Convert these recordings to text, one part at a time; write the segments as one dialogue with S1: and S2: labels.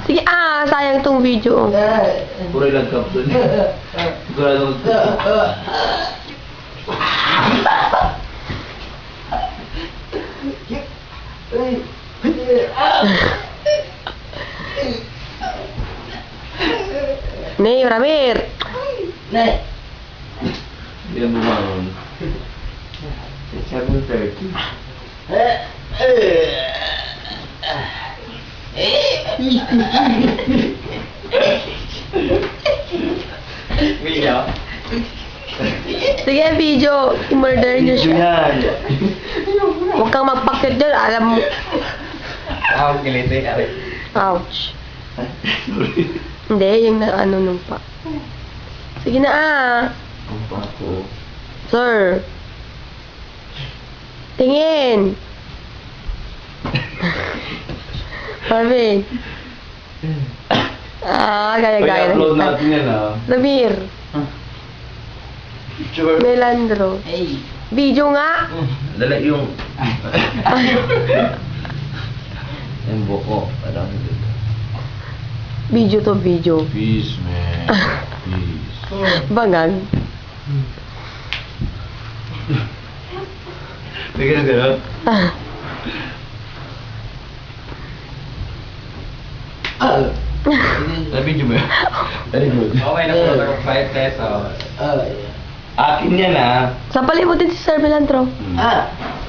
S1: Sige, sayang tong video.
S2: Puro ilang caption. Sigurado
S1: Nih, Ramir.
S2: Hindi na bumangon. 7:30. Video?
S1: Sige, video. I-murder niyo siya.
S2: Yan.
S1: Huwag kang magpakit dyan. Alam mo.
S2: Kiliti ka rin.
S1: Ouch. Hindi, yung ano nung pa. Sige na
S2: Ang pako.
S1: Sir. Tingin. Marvin. Gaya-gaya.
S2: I-upload natin yan
S1: Ramir.
S2: Picture.
S1: Melandro.
S2: Hey.
S1: Video nga.
S2: Dala yung... yung buko. Parang dito.
S1: Video to video.
S2: Peace, man. Peace.
S1: Bangan.
S2: Sige na gano'n. Video mo yun? Very good.
S3: Okay na po, 5 pesos.
S2: Akin yan
S1: Sampalin mo din si Sir Melandro.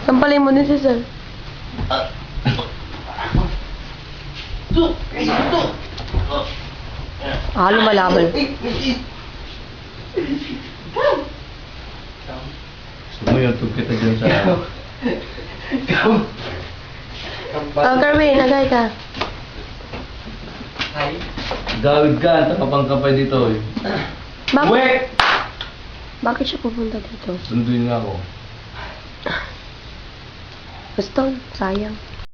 S1: Sampalin mo din si Sir. Lumalaban.
S2: Gusto mo yung tug kita dyan sa...
S1: Carwin, nagay ka.
S2: Gawid ka, takapang-kapay dito eh.
S1: Bakit? Bakit siya pupunta dito?
S2: Sunduin nga ako.
S1: Gusto, sayang.